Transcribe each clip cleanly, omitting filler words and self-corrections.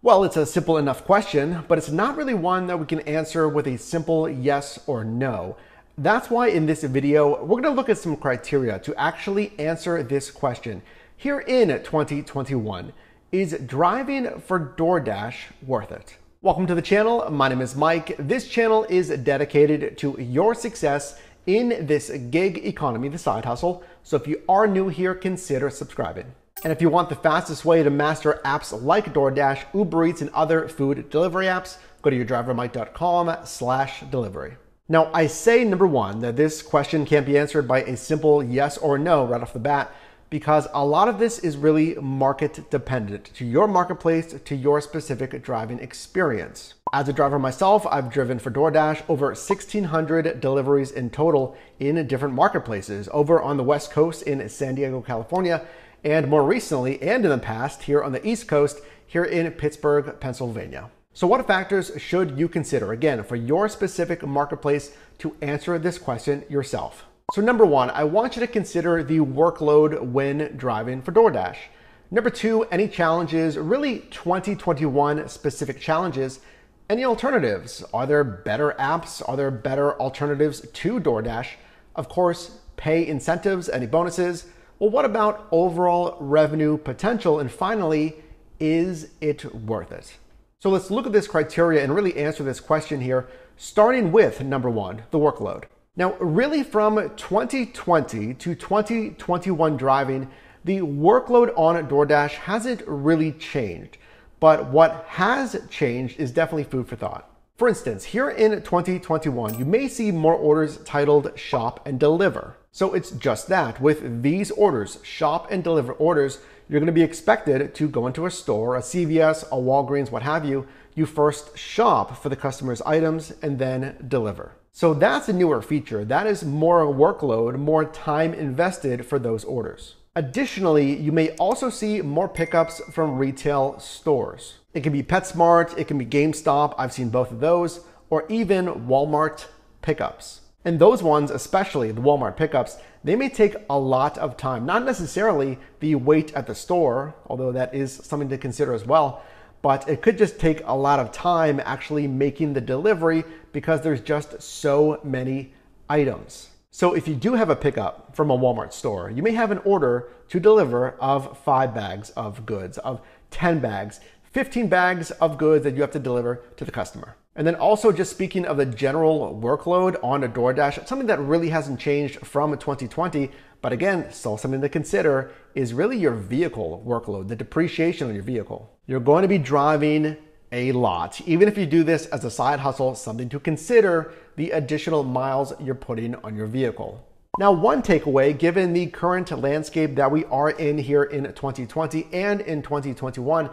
Well, it's a simple enough question, but it's not really one that we can answer with a simple yes or no. That's why in this video, we're going to look at some criteria to actually answer this question. Here in 2021, is driving for DoorDash worth it? Welcome to the channel. My name is Mike. This channel is dedicated to your success in this gig economy, the side hustle. So if you are new here, consider subscribing. And if you want the fastest way to master apps like DoorDash, Uber Eats, and other food delivery apps, go to yourdrivermike.com/delivery. Now, I say number one, that this question can't be answered by a simple yes or no right off the bat, because a lot of this is really market dependent to your marketplace, to your specific driving experience. As a driver myself, I've driven for DoorDash over 1,600 deliveries in total in different marketplaces over on the West Coast in San Diego, California, and more recently and in the past here on the East Coast, here in Pittsburgh, Pennsylvania. So what factors should you consider, again, for your specific marketplace to answer this question yourself? So number one, I want you to consider the workload when driving for DoorDash. Number two, any challenges, really 2021 specific challenges. Any alternatives? Are there better apps? Are there better alternatives to DoorDash? Of course, pay incentives, any bonuses? Well, what about overall revenue potential? And finally, is it worth it? So let's look at this criteria and really answer this question here, starting with number one, the workload. Now, really from 2020 to 2021 driving, the workload on DoorDash hasn't really changed. But what has changed is definitely food for thought. For instance, here in 2021, you may see more orders titled Shop and Deliver. So it's just that. With these orders, Shop and Deliver orders, you're going to be expected to go into a store, a CVS, a Walgreens, what have you. You first shop for the customer's items and then deliver. So that's a newer feature. That is more workload, more time invested for those orders. Additionally, you may also see more pickups from retail stores. It can be PetSmart, it can be GameStop, I've seen both of those, or even Walmart pickups. And those ones, especially the Walmart pickups, they may take a lot of time. Not necessarily the wait at the store, although that is something to consider as well, but it could just take a lot of time actually making the delivery because there's just so many items. So if you do have a pickup from a Walmart store, you may have an order to deliver of 5 bags of goods, of 10 bags, 15 bags of goods that you have to deliver to the customer. And then also just speaking of the general workload on a DoorDash, something that really hasn't changed from 2020, but again, still something to consider is really your vehicle workload, the depreciation on your vehicle. You're going to be driving a lot. Even if you do this as a side hustle, something to consider the additional miles you're putting on your vehicle. Now, one takeaway, given the current landscape that we are in here in 2020 and in 2021,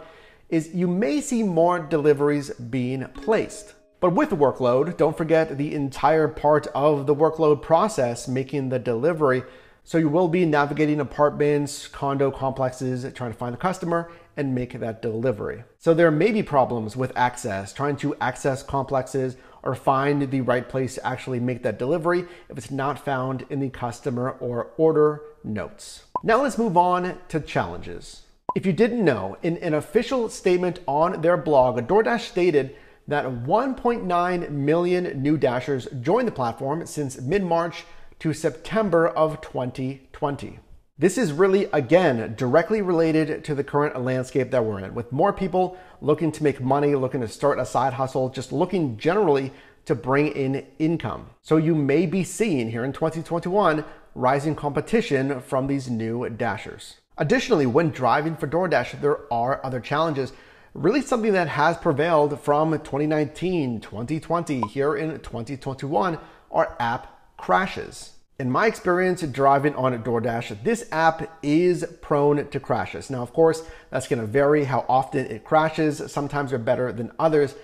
is you may see more deliveries being placed. But with the workload, don't forget the entire part of the workload process, making the delivery. So you will be navigating apartments, condo complexes, trying to find the customer and make that delivery. So there may be problems with access, trying to access complexes or find the right place to actually make that delivery if it's not found in the customer or order notes. Now let's move on to challenges. If you didn't know, in an official statement on their blog, DoorDash stated that 1.9 million new Dashers joined the platform since mid-March to September of 2020. This is really, again, directly related to the current landscape that we're in, with more people looking to make money, looking to start a side hustle, just looking generally to bring in income. So you may be seeing here in 2021 rising competition from these new Dashers. Additionally, when driving for DoorDash, there are other challenges. Really something that has prevailed from 2019, 2020, here in 2021 are app crashes. In my experience driving on DoorDash, this app is prone to crashes. Now, of course, that's going to vary how often it crashes. Sometimes they're better than others,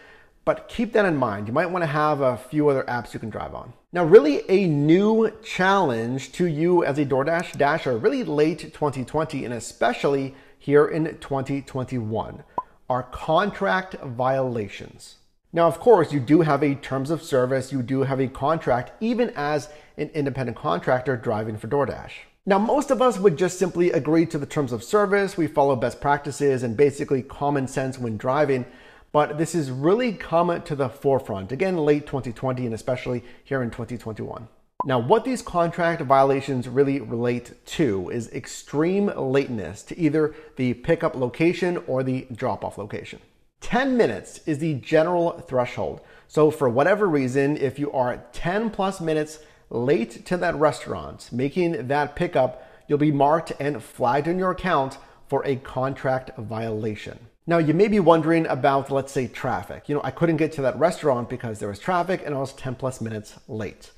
but keep that in mind. You might want to have a few other apps you can drive on. Now, really a new challenge to you as a DoorDash Dasher, really late 2020 and especially here in 2021, are contract violations. Now, of course, you do have a terms of service, you do have a contract, even as an independent contractor driving for DoorDash. Now, most of us would just simply agree to the terms of service, we follow best practices and basically common sense when driving, but this is really come to the forefront, again, late 2020 and especially here in 2021. Now, what these contract violations really relate to is extreme lateness to either the pickup location or the drop-off location. 10 minutes is the general threshold. So for whatever reason, if you are 10 plus minutes late to that restaurant, making that pickup, you'll be marked and flagged in your account for a contract violation. Now, you may be wondering about, let's say, traffic. I couldn't get to that restaurant because there was traffic and I was 10 plus minutes late.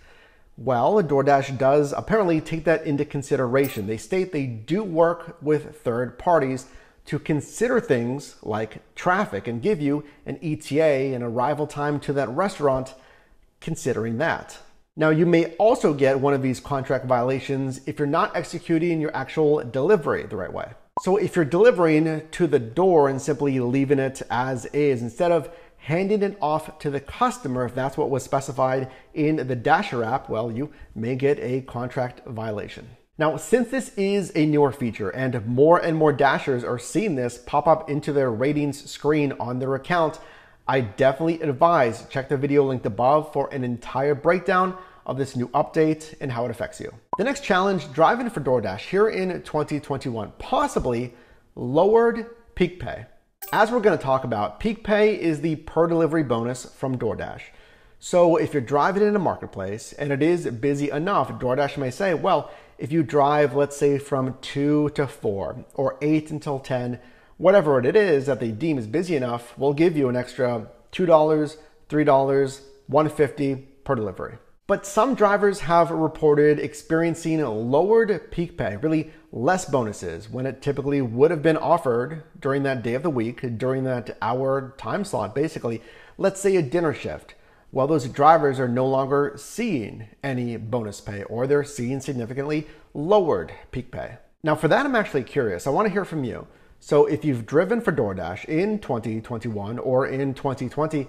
Well, DoorDash does apparently take that into consideration. They state they do work with third parties to consider things like traffic and give you an ETA, an arrival time to that restaurant, considering that. Now, you may also get one of these contract violations if you're not executing your actual delivery the right way. So if you're delivering to the door and simply leaving it as is, instead of handing it off to the customer, if that's what was specified in the Dasher app, well, you may get a contract violation. Now, since this is a newer feature and more Dashers are seeing this pop up into their ratings screen on their account, I definitely advise check the video linked above for an entire breakdown of this new update and how it affects you. The next challenge, driving for DoorDash here in 2021, possibly lowered peak pay. As we're going to talk about, peak pay is the per delivery bonus from DoorDash. So if you're driving in a marketplace and it is busy enough, DoorDash may say, well, if you drive, let's say from 2 to 4 or 8 until 10, whatever it is that they deem is busy enough, we'll give you an extra $2, $3, $1.50 per delivery. But some drivers have reported experiencing lowered peak pay, really less bonuses when it typically would have been offered during that day of the week, during that hour time slot, basically. Let's say a dinner shift. Well, those drivers are no longer seeing any bonus pay or they're seeing significantly lowered peak pay. Now for that, I'm actually curious. I want to hear from you. So if you've driven for DoorDash in 2021 or in 2020,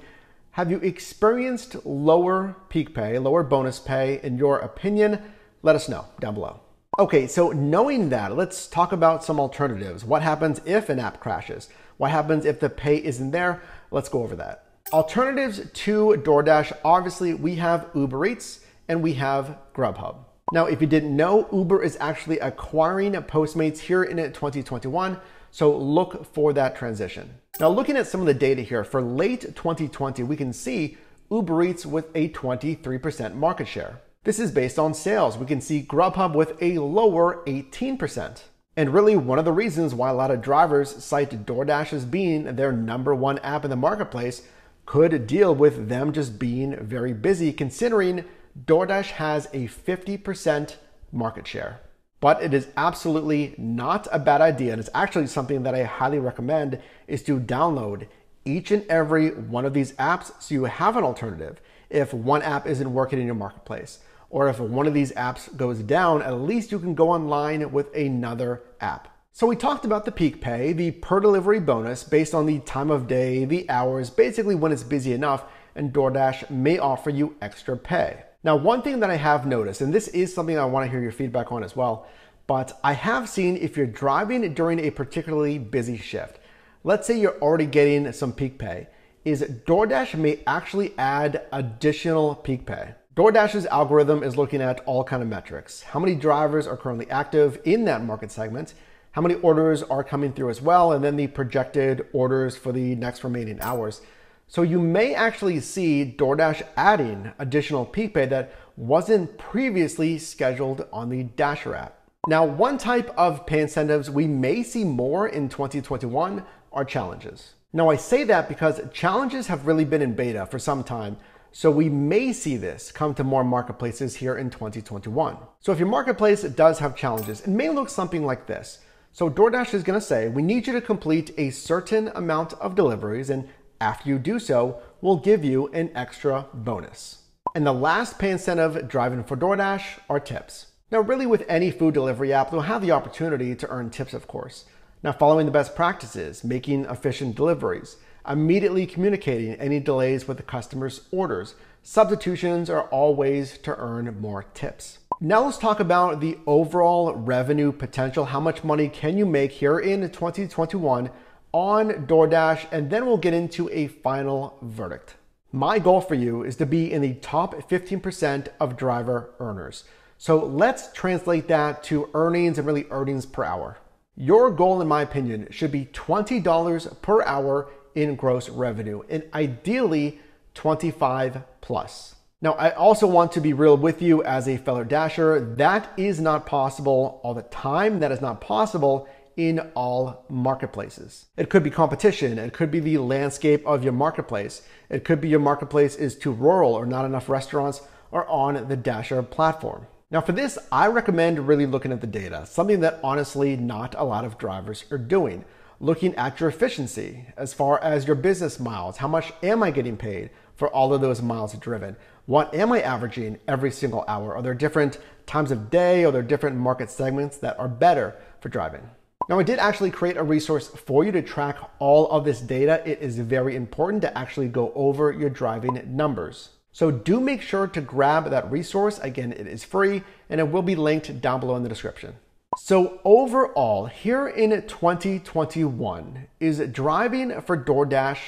have you experienced lower peak pay, lower bonus pay? In your opinion, let us know down below. Okay, so knowing that, let's talk about some alternatives. What happens if an app crashes? What happens if the pay isn't there? Let's go over that. Alternatives to DoorDash, obviously we have Uber Eats and we have Grubhub. Now, if you didn't know, Uber is actually acquiring Postmates here in 2021, so look for that transition. Now, looking at some of the data here, for late 2020, we can see Uber Eats with a 23% market share. This is based on sales. We can see Grubhub with a lower 18%. And really one of the reasons why a lot of drivers cite DoorDash as being their #1 app in the marketplace could deal with them just being very busy, considering DoorDash has a 50% market share. But it is absolutely not a bad idea, and it's actually something that I highly recommend, is to download each and every one of these apps so you have an alternative if one app isn't working in your marketplace. Or if one of these apps goes down, at least you can go online with another app. So we talked about the peak pay, the per delivery bonus based on the time of day, the hours, basically when it's busy enough, and DoorDash may offer you extra pay. Now, one thing that I have noticed, and this is something I want to hear your feedback on as well, but I have seen if you're driving during a particularly busy shift, let's say you're already getting some peak pay, is DoorDash may actually add additional peak pay. DoorDash's algorithm is looking at all kind of metrics. How many drivers are currently active in that market segment? How many orders are coming through as well? And then the projected orders for the next remaining hours. So you may actually see DoorDash adding additional peak pay that wasn't previously scheduled on the Dasher app. Now, one type of pay incentives we may see more in 2021 are challenges. Now, I say that because challenges have really been in beta for some time, so we may see this come to more marketplaces here in 2021. So if your marketplace does have challenges, it may look something like this. So DoorDash is going to say, we need you to complete a certain amount of deliveries, and after you do so, we'll give you an extra bonus. And the last pay incentive driving for DoorDash are tips. Now, really with any food delivery app, they'll have the opportunity to earn tips, of course. Now, following the best practices, making efficient deliveries, immediately communicating any delays with the customer's orders, substitutions are all ways to earn more tips. Now let's talk about the overall revenue potential. How much money can you make here in 2021 on DoorDash? And then we'll get into a final verdict. My goal for you is to be in the top 15% of driver earners. So let's translate that to earnings and really earnings per hour. Your goal, in my opinion, should be $20 per hour in gross revenue, and ideally 25 plus. Now, I also want to be real with you as a fellow Dasher. That is not possible all the time. That is not possible in all marketplaces. It could be competition. It could be the landscape of your marketplace. It could be your marketplace is too rural or not enough restaurants are on the Dasher platform. Now for this, I recommend really looking at the data, something that honestly not a lot of drivers are doing. Looking at your efficiency as far as your business miles. How much am I getting paid for all of those miles driven? What am I averaging every single hour? Are there different times of day? Are there different market segments that are better for driving? Now, I did actually create a resource for you to track all of this data. It is very important to actually go over your driving numbers. So do make sure to grab that resource. Again, it is free and it will be linked down below in the description. So overall, here in 2021, is driving for DoorDash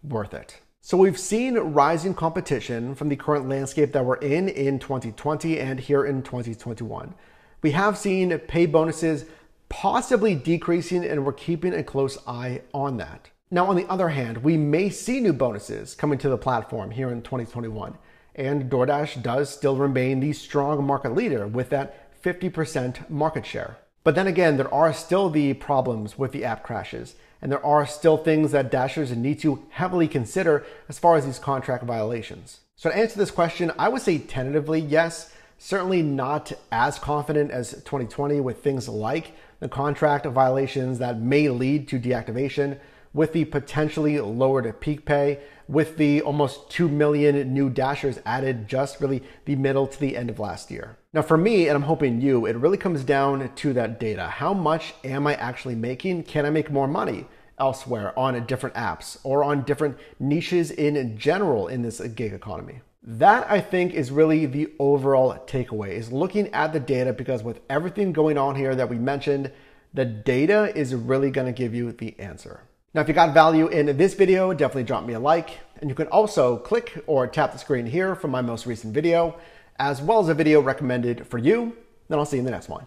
worth it? So we've seen rising competition from the current landscape that we're in 2020 and here in 2021. We have seen pay bonuses possibly decreasing and we're keeping a close eye on that. Now, on the other hand, we may see new bonuses coming to the platform here in 2021, and DoorDash does still remain the strong market leader with that 50% market share. But then again, there are still the problems with the app crashes, and there are still things that Dashers need to heavily consider as far as these contract violations. So to answer this question, I would say tentatively yes, certainly not as confident as 2020 with things like the contract violations that may lead to deactivation, with the potentially lowered peak pay, with the almost 2 million new Dashers added just really the middle to the end of last year. Now for me, and I'm hoping you, it really comes down to that data. How much am I actually making? Can I make more money elsewhere on different apps or on different niches in general in this gig economy? That, I think, is really the overall takeaway, is looking at the data, because with everything going on here that we mentioned, the data is really going to give you the answer. Now, if you got value in this video, definitely drop me a like. And you can also click or tap the screen here for my most recent video, as well as a video recommended for you. Then I'll see you in the next one.